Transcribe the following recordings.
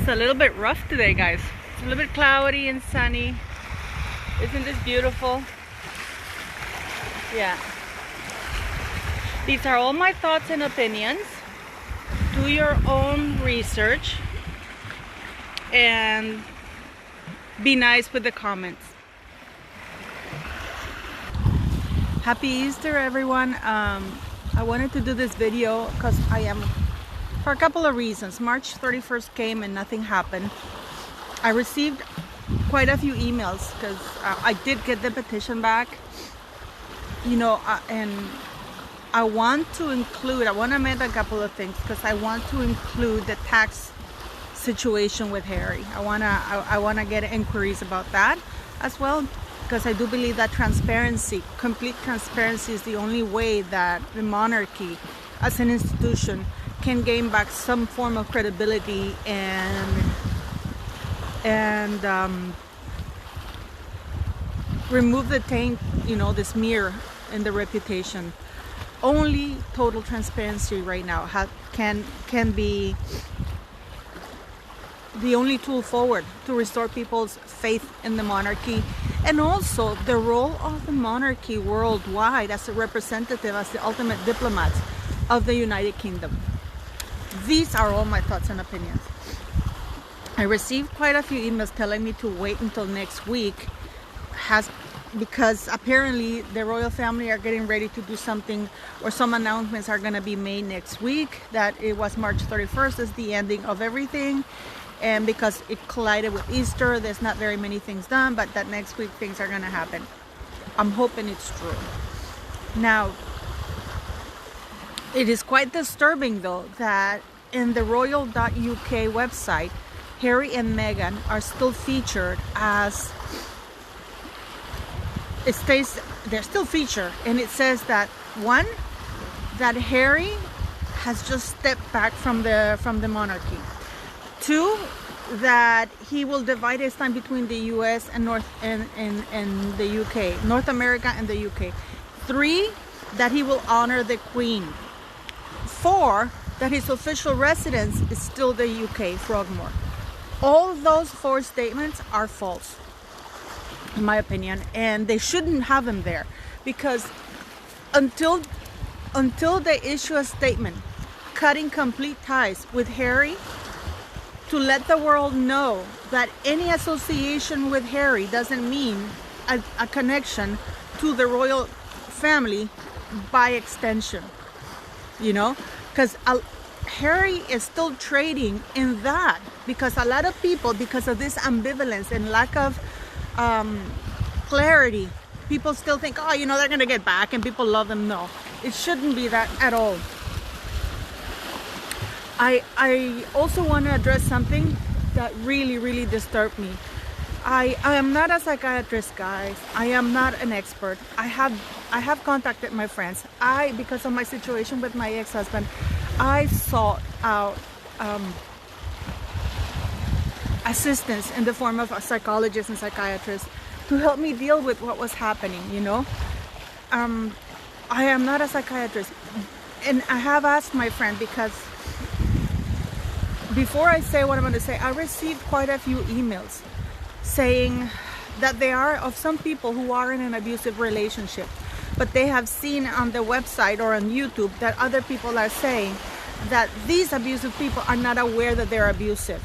It's a little bit rough today, guys. It's a little bit cloudy and sunny. Isn't this beautiful? Yeah. These are all my thoughts and opinions. Do your own research and be nice with the comments. Happy Easter, everyone. I wanted to do this video because for a couple of reasons. March 31st came and nothing happened. I received quite a few emails because I did get the petition back, and I want to amend a couple of things because I want to include the tax situation with Harry. I wanna get inquiries about that as well, because I do believe that complete transparency is the only way that the monarchy as an institution can gain back some form of credibility and remove the taint, the smear in the reputation. Only total transparency right now can be the only tool forward to restore people's faith in the monarchy, and also the role of the monarchy worldwide as a representative, as the ultimate diplomats of the United Kingdom. These are all my thoughts and opinions. I received quite a few emails telling me to wait until next week, because apparently the royal family are getting ready to do something, or some announcements are going to be made next week, that it was March 31st is the ending of everything, and because it collided with Easter, there's not very many things done, but that next week things are going to happen. I'm hoping it's true. Now, it is quite disturbing though that in the royal.uk website, Harry and Meghan are still featured as, they're still featured, and it says that one, that Harry has just stepped back from the monarchy. Two, that he will divide his time between the US and the UK, North America and the UK. Three, that he will honor the Queen. Four, that his official residence is still the UK, Frogmore. All those four statements are false, in my opinion, and they shouldn't have them there, because until they issue a statement cutting complete ties with Harry, to let the world know that any association with Harry doesn't mean a connection to the royal family by extension, because Harry is still trading in that, because a lot of people, because of this ambivalence and lack of clarity, people still think, they're gonna get back and people love them. No, it shouldn't be that at all. I also want to address something that really disturbed me. I am not a psychiatrist, guys. I am not an expert. I have contacted my friends. Because of my situation with my ex-husband, I sought out assistance in the form of a psychologist and psychiatrist to help me deal with what was happening, I am not a psychiatrist, and I have asked my friend, because before I say what I'm going to say, I received quite a few emails saying that they are of some people who are in an abusive relationship, but they have seen on the website or on YouTube that other people are saying that these abusive people are not aware that they're abusive.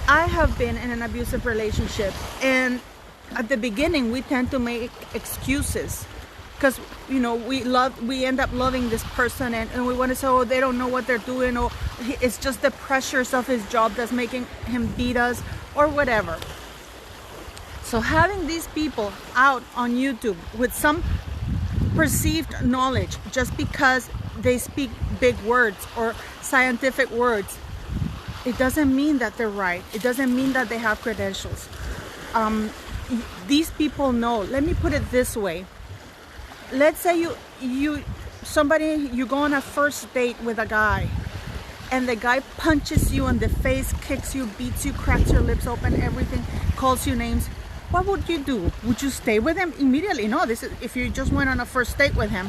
I have been in an abusive relationship, and at the beginning we tend to make excuses, because we end up loving this person, and we want to say, they don't know what they're doing, or it's just the pressures of his job that's making him beat us, or whatever. So having these people out on YouTube with some perceived knowledge, just because they speak big words or scientific words, it doesn't mean that they're right. It doesn't mean that they have credentials. These people know. Let me put it this way. Let's say you go on a first date with a guy, and the guy punches you in the face, kicks you, beats you, cracks your lips open, everything, calls you names. What would you do? Would you stay with him immediately? No, if you just went on a first date with him,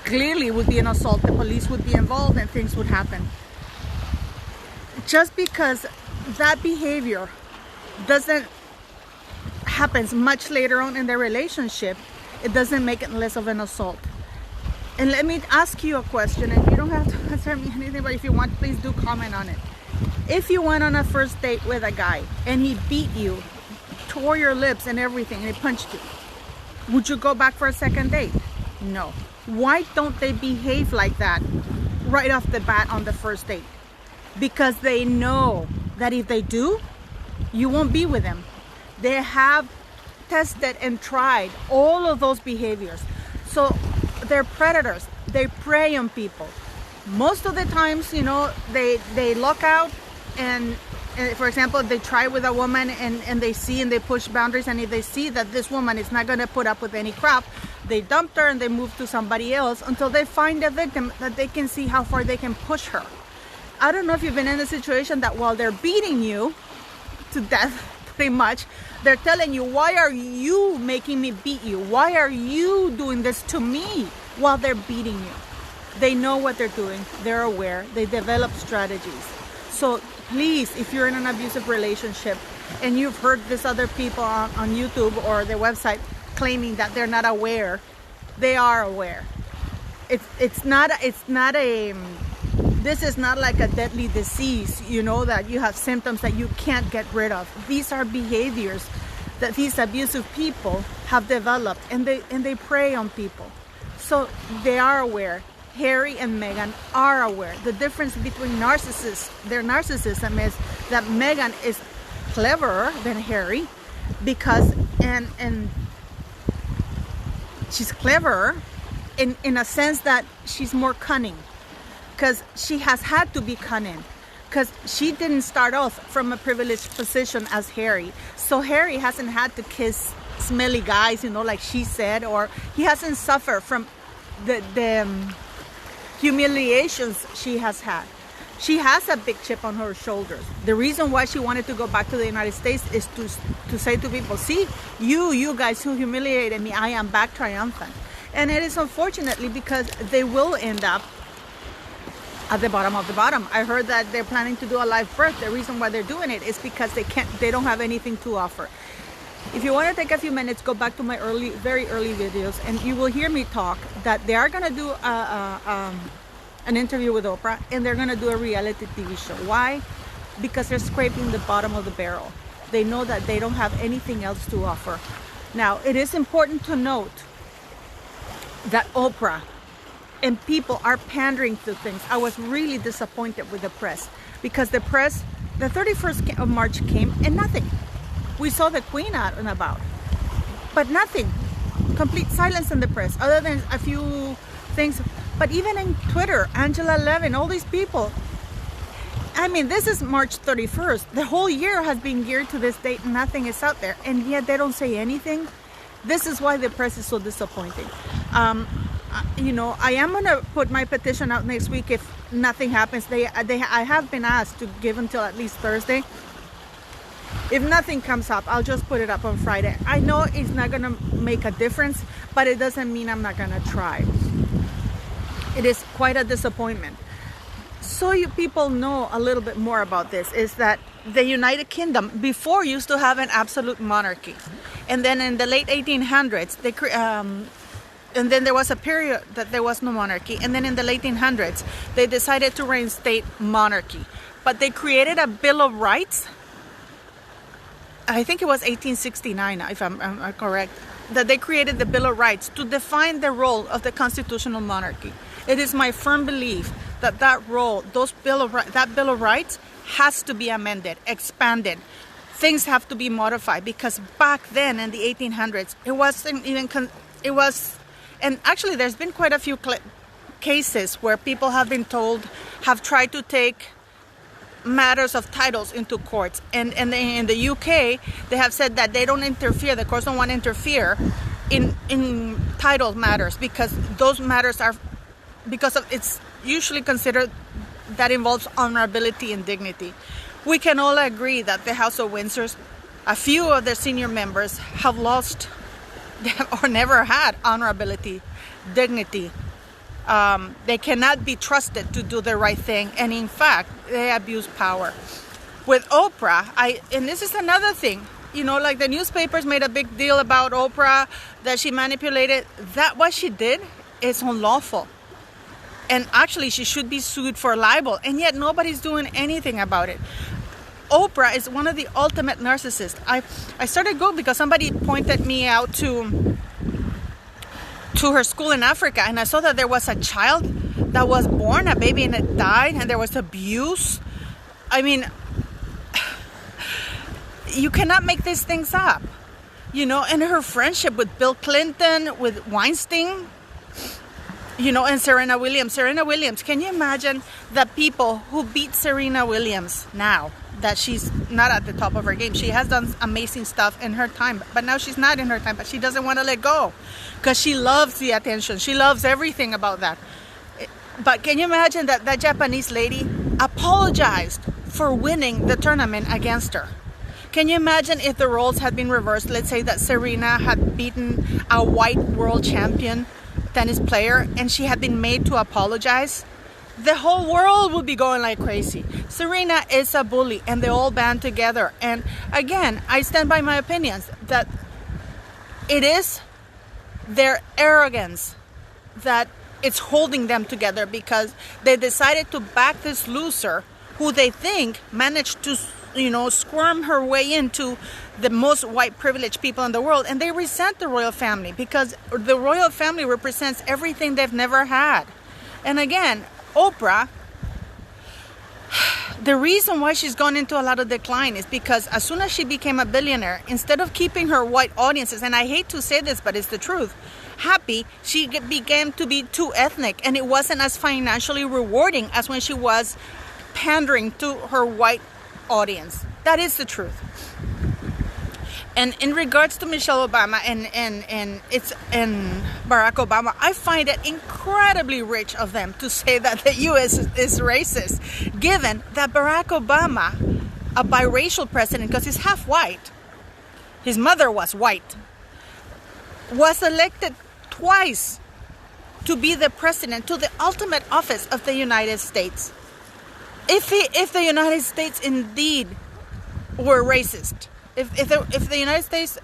clearly it would be an assault. The police would be involved and things would happen. just because that behavior doesn't happens much later on in the relationship, it doesn't make it less of an assault. And let me ask you a question, and you don't have to answer me anything, but if you want, please do comment on it. If you went on a first date with a guy and he beat you, tore your lips and everything, and he punched you, would you go back for a second date? No. Why don't they behave like that right off the bat on the first date? Because they know that if they do, you won't be with them. They have tested and tried all of those behaviors. So they're predators. They prey on people. Most of the times, you know, they lock out and for example, they try with a woman and they see and they push boundaries, and if they see that this woman is not going to put up with any crap, they dump her and they move to somebody else until they find a victim that they can see how far they can push her. I don't know if you've been in a situation that while they're beating you to death, pretty much, they're telling you, why are you making me beat you? Why are you doing this to me while they're beating you? They know what they're doing. They're aware. They develop strategies. So please, if you're in an abusive relationship and you've heard this other people on YouTube or their website claiming that they're not aware, they are aware. This is not like a deadly disease, you know, that you have symptoms that you can't get rid of. These are behaviors that these abusive people have developed, and they prey on people. So they are aware. Harry and Meghan are aware. The difference between their narcissism is that Meghan is cleverer than Harry, because and she's cleverer in a sense that she's more cunning, because she has had to be cunning, because she didn't start off from a privileged position as Harry. So Harry hasn't had to kiss smelly guys, you know, like she said, or he hasn't suffered from the humiliations she has had. She has a big chip on her shoulders. The reason why she wanted to go back to the United States is to say to people, see, you guys who humiliated me, I am back triumphant. And it is unfortunately because they will end up at the bottom of the bottom. I heard that they're planning to do a live birth. The reason why they're doing it is because they don't have anything to offer. If you want to take a few minutes, go back to my very early videos, and you will hear me talk that they are going to do an interview with Oprah, and they're going to do a reality TV show. Why? Because they're scraping the bottom of the barrel. They know that they don't have anything else to offer. Now, it is important to note that Oprah and people are pandering to things. I was really disappointed with the press, because the press, the 31st of March came and nothing. We saw the Queen out and about, but nothing. Complete silence in the press, other than a few things. But even in Twitter, Angela Levin, all these people. I mean, this is March 31st. The whole year has been geared to this date, and nothing is out there, and yet they don't say anything. This is why the press is so disappointing. You know, I am gonna put my petition out next week if nothing happens. I have been asked to give until at least Thursday. If nothing comes up, I'll just put it up on Friday. I know it's not going to make a difference, but it doesn't mean I'm not going to try. It is quite a disappointment. So you people know a little bit more about this, is that the United Kingdom before used to have an absolute monarchy. And then in the late 1800s, and then there was a period that there was no monarchy. And then in the late 1800s, they decided to reinstate monarchy. But they created a Bill of Rights. I think it was 1869, if I'm correct, that they created the Bill of Rights to define the role of the constitutional monarchy. It is my firm belief that that Bill of Rights has to be amended, expanded. Things have to be modified, because back then in the 1800s, it wasn't even, and actually there's been quite a few cases where people have tried to take matters of titles into courts, and in the UK they have said that they don't interfere, the courts don't want to interfere in title matters, because those matters are, because of, it's usually considered that involves honorability and dignity. We can all agree that the House of Windsor, a few of their senior members have lost or never had honorability, dignity, They cannot be trusted to do the right thing, and in fact, they abuse power. With Oprah, and this is another thing, like the newspapers made a big deal about Oprah, that she manipulated. That what she did is unlawful. And actually, she should be sued for libel, and yet nobody's doing anything about it. Oprah is one of the ultimate narcissists. I started Google because somebody pointed me out to her school in Africa, and I saw that there was a child that was born, a baby, and it died, and there was abuse. I mean, you cannot make these things up, and her friendship with Bill Clinton, with Weinstein, and Serena Williams. Can you imagine the people who beat Serena Williams now that she's not at the top of her game? She has done amazing stuff in her time, but now she's not in her time, but she doesn't want to let go because she loves the attention. She loves everything about that. But can you imagine that Japanese lady apologized for winning the tournament against her? Can you imagine if the roles had been reversed? Let's say that Serena had beaten a white world champion tennis player and she had been made to apologize. The whole world would be going like crazy. Serena is a bully, and they all band together. And again, I stand by my opinions that it is their arrogance that it's holding them together, because they decided to back this loser who they think managed to squirm her way into the most white privileged people in the world. And they resent the royal family because the royal family represents everything they've never had. And again, Oprah, the reason why she's gone into a lot of decline is because as soon as she became a billionaire, instead of keeping her white audiences, and I hate to say this, but it's the truth, happy, she began to be too ethnic, and it wasn't as financially rewarding as when she was pandering to her white audience. That is the truth. And in regards to Michelle Obama and Barack Obama, I find it incredibly rich of them to say that the U.S. is racist, given that Barack Obama, a biracial president, because he's half white, his mother was white, was elected twice to be the president, to the ultimate office of the United States. If the United States indeed were racist, if the United States,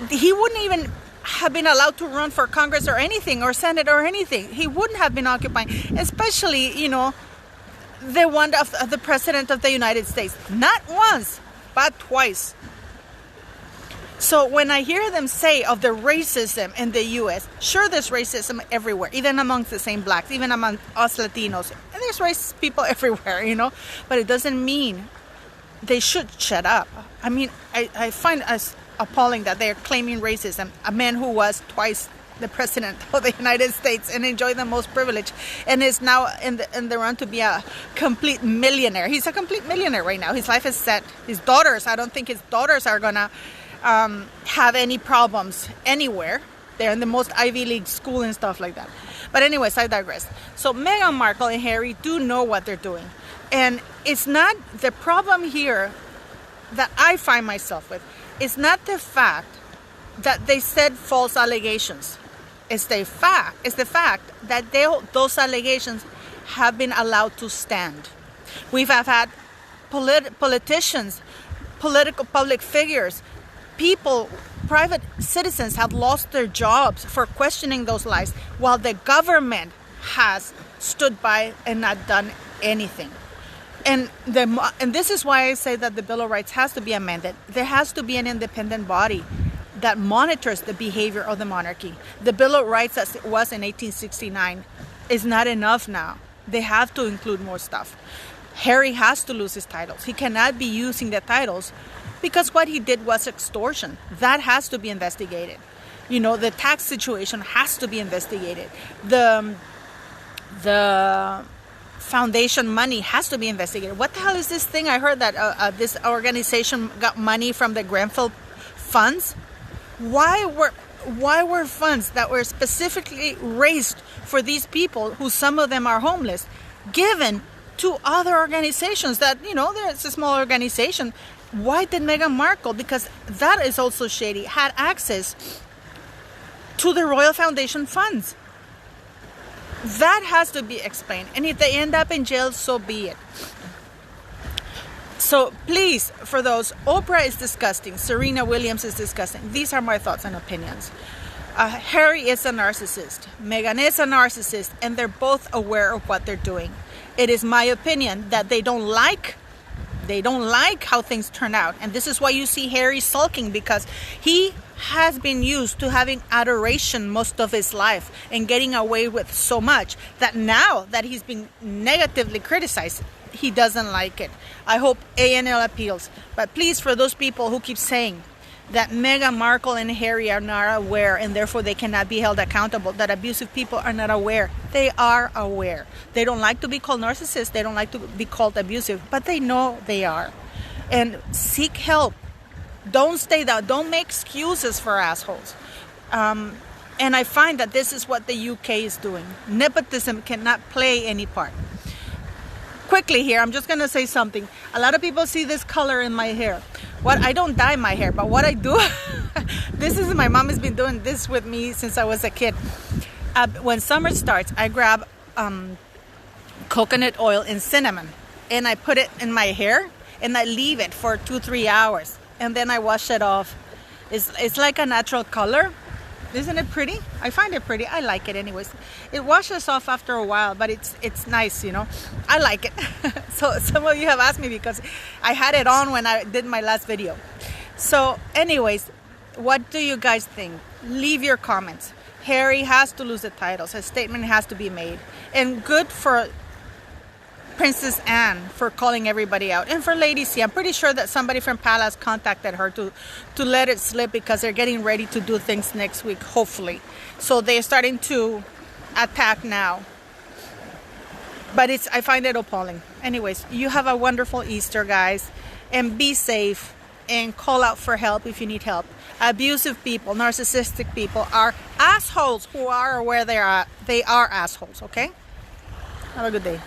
he wouldn't even have been allowed to run for Congress or anything, or Senate or anything. He wouldn't have been occupying, especially, the one of the President of the United States. Not once, but twice. So when I hear them say of the racism in the U.S., sure, there's racism everywhere, even amongst the same blacks, even among us Latinos. And there's racist people everywhere, but it doesn't mean they should shut up. I mean, I find us appalling that they're claiming racism. A man who was twice the president of the United States and enjoyed the most privilege, and is now in the run to be a complete millionaire. He's a complete millionaire right now. His life is set. His daughters, I don't think his daughters are gonna have any problems anywhere. They're in the most Ivy League school and stuff like that. But anyways, I digress. So Meghan Markle and Harry do know what they're doing. And it's not the problem here that I find myself with. It's not the fact that they said false allegations. It's the fact that those allegations have been allowed to stand. We've had politicians, political public figures, people, private citizens have lost their jobs for questioning those lies, while the government has stood by and not done anything. And this is why I say that the Bill of Rights has to be amended. There has to be an independent body that monitors the behavior of the monarchy. The Bill of Rights, as it was in 1869, is not enough now. They have to include more stuff. Harry has to lose his titles. He cannot be using the titles because what he did was extortion. That has to be investigated. The tax situation has to be investigated. The foundation money has to be investigated. What the hell is this thing? I heard that this organization got money from the Grenfell funds. Why were funds that were specifically raised for these people, who some of them are homeless, given to other organizations that, there's a small organization? Why did Meghan Markle, because that is also shady, had access to the Royal Foundation funds? That has to be explained. And if they end up in jail, so be it. So please, for those, Oprah is disgusting. Serena Williams is disgusting. These are my thoughts and opinions. Harry is a narcissist. Meghan is a narcissist. And they're both aware of what they're doing. It is my opinion that they don't like how things turn out. And this is why you see Harry sulking, because he has been used to having adoration most of his life and getting away with so much that now that he's been negatively criticized, he doesn't like it. I hope A&L appeals. But please, for those people who keep saying that Meghan Markle and Harry are not aware and therefore they cannot be held accountable, that abusive people are not aware. They are aware. They don't like to be called narcissists. They don't like to be called abusive, but they know they are. And seek help. Don't stay down. Don't make excuses for assholes. And I find that this is what the UK is doing. Nepotism cannot play any part. Quickly here, I'm just going to say something. A lot of people see this color in my hair. I don't dye my hair, but what I do, my mom has been doing this with me since I was a kid. When summer starts, I grab coconut oil and cinnamon, and I put it in my hair, and I leave it for 2-3 hours, and then I wash it off. It's like a natural color. Isn't it pretty? I find it pretty. I like it anyways. It washes off after a while, but it's nice, you know. I like it. So some of you have asked me because I had it on when I did my last video. So anyways, what do you guys think? Leave your comments. Harry has to lose the titles. A statement has to be made. And good for Princess Anne for calling everybody out. And for Lady C, I'm pretty sure that somebody from Palace contacted her to let it slip because they're getting ready to do things next week, hopefully. So they're starting to attack now. But I find it appalling. Anyways, you have a wonderful Easter, guys. And be safe and call out for help if you need help. Abusive people, narcissistic people are assholes who are aware they are assholes, okay? Have a good day.